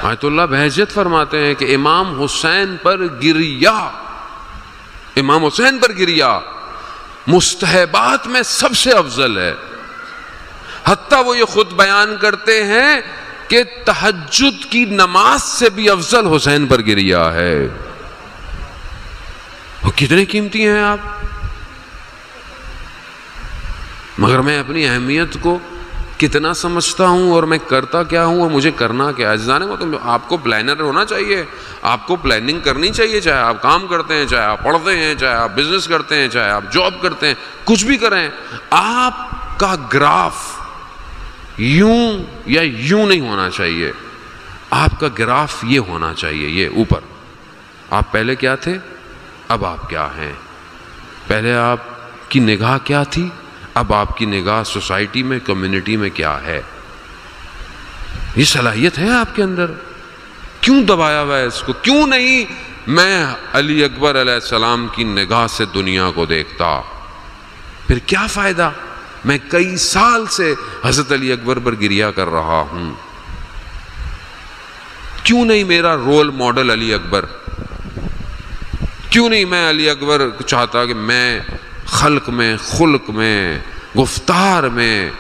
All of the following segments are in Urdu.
آیت اللہ بہجت فرماتے ہیں کہ امام حسین پر گریا مستحبات میں سب سے افضل ہے. حتیٰ وہ یہ خود بیان کرتے ہیں کہ تہجد کی نماز سے بھی افضل حسین پر گریا ہے. وہ کتنے قیمتی ہیں آپ. مگر میں اپنی اہمیت کو کتنا سمجھتا ہوں اور میں کرتا کیا ہوں اور مجھے کرنا کیا ہے. عزیزان محترم، آپ کو پلانر ہونا چاہیے، آپ کو پلاننگ کرنی چاہیے، چاہے آپ کام کرتے ہیں، چاہے آپ پڑھتے ہیں، چاہے آپ بزنس کرتے ہیں، چاہے آپ جاب کرتے ہیں، کچھ بھی کریں. آپ کا گراف یوں یا یوں نہیں ہونا چاہیے. آپ کا گراف یہ ہونا چاہیے، یہ اوپر. آپ پہلے کیا تھے، اب آپ کیا ہیں. پہلے آپ کی نگاہ کیا تھی، اب آپ کی نگاہ سوسائٹی میں، کمیونٹی میں کیا ہے. یہ صلاحیت ہے آپ کے اندر. کیوں دبایا ہوا ہے اس کو؟ کیوں نہیں میں علی اکبر علیہ السلام کی نگاہ سے دنیا کو دیکھتا؟ پھر کیا فائدہ؟ میں کئی سال سے حضرت علی اکبر پر گریا کر رہا ہوں. کیوں نہیں میرا رول ماڈل علی اکبر؟ کیوں نہیں میں علی اکبر چاہتا کہ میں خلق میں، خلق میں، گفتار میں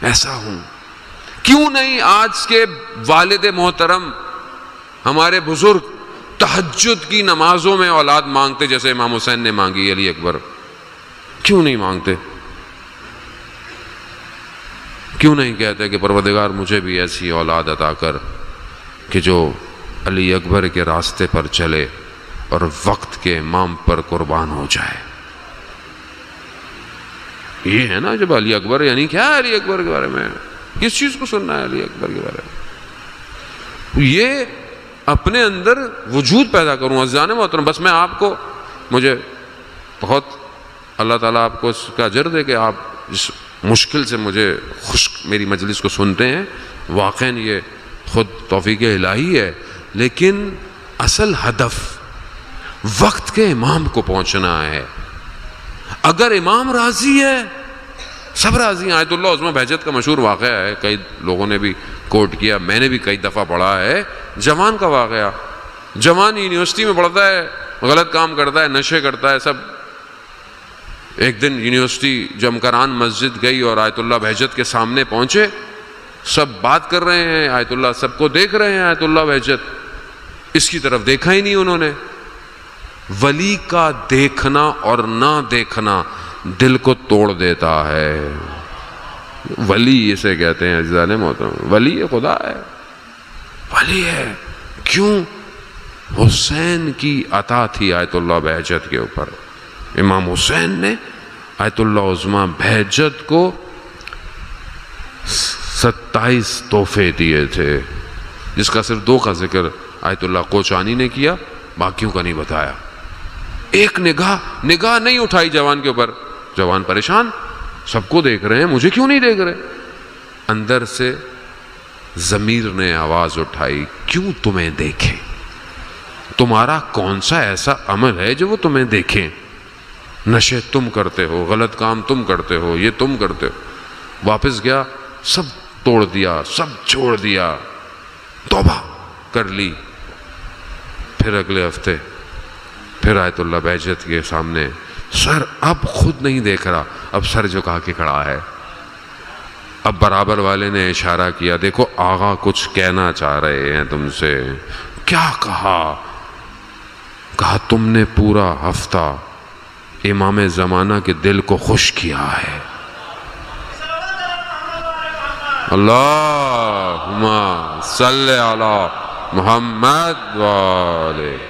ایسا ہوں؟ کیوں نہیں آج کے والد محترم ہمارے بزرگ تہجد کی نمازوں میں اولاد مانگتے جیسے امام حسین نے مانگی علی اکبر؟ کیوں نہیں مانگتے؟ کیوں نہیں کہتے کہ پروردگار مجھے بھی ایسی اولاد عطا کر کہ جو علی اکبر کے راستے پر چلے اور وقت کے امام پر قربان ہو جائے. یہ ہے نا جب علی اکبر، یعنی کیا ہے علی اکبر کے بارے میں؟ کس چیز کو سننا ہے علی اکبر کے بارے میں؟ یہ اپنے اندر وجود پیدا کروں. عزیزان محترم، بس میں آپ کو، مجھے بہت اللہ تعالیٰ آپ کو اس کا اجر دے کہ آپ اس مشکل سے مجھے میری مجلس کو سنتے ہیں. واقعاً یہ خود توفیق الہی ہے، لیکن اصل ہدف وقت کے امام کو پہنچنا ہے. اگر امام راضی ہے، سب راضی ہیں. آیت اللہ عظمہ بہجت کا مشہور واقعہ ہے، کئی لوگوں نے بھی کوٹ کیا، میں نے بھی کئی دفعہ پڑھا ہے. جوان کا واقعہ. جوان یونیورسٹی میں پڑھتا ہے، غلط کام کرتا ہے، نشے کرتا ہے، سب. ایک دن یونیورسٹی جمکران مسجد گئی اور آیت اللہ بہجت کے سامنے پہنچے. سب بات کر رہے ہیں، آیت اللہ سب کو دیکھ رہے ہیں. آیت اللہ بہجت اس کی طرف دیکھا ہی نہیں انہوں نے. ولی کا دیکھنا اور نہ دیکھنا دل کو توڑ دیتا ہے. ولی اسے کہتے ہیں عزیزان محترم. ولی خدا ہے، ولی ہے. کیوں؟ حسین کی عطا تھی آیت اللہ بہجت کے اوپر. امام حسین نے آیت اللہ عظمہ بہجت کو 27 تحفے دیے تھے، جس کا صرف 2 کا ذکر آیت اللہ کوچانی نے کیا، باقیوں کا نہیں بتایا. ایک نگاہ نہیں اٹھائی جوان کے اوپر. جوان پریشان، سب کو دیکھ رہے ہیں، مجھے کیوں نہیں دیکھ رہے؟ اندر سے ضمیر نے آواز اٹھائی، کیوں تمہیں دیکھیں؟ تمہارا کون سا ایسا عمل ہے جو وہ تمہیں دیکھیں؟ نشے تم کرتے ہو، غلط کام تم کرتے ہو، یہ تم کرتے ہو. واپس گیا، سب توڑ دیا، سب چھوڑ دیا، توبہ کر لی. پھر اگلے ہفتے پھر آیت اللہ بہجت کے سامنے سر اب خود نہیں دیکھ رہا، اب سر جھکا کے کھڑا ہے. اب برابر والے نے اشارہ کیا، دیکھو آغا کچھ کہنا چاہ رہے ہیں تم سے. کیا کہا؟ کہا تم نے پورا ہفتہ امام زمانہ کے دل کو خوش کیا ہے. اللہم صلی علی محمد وآلہ.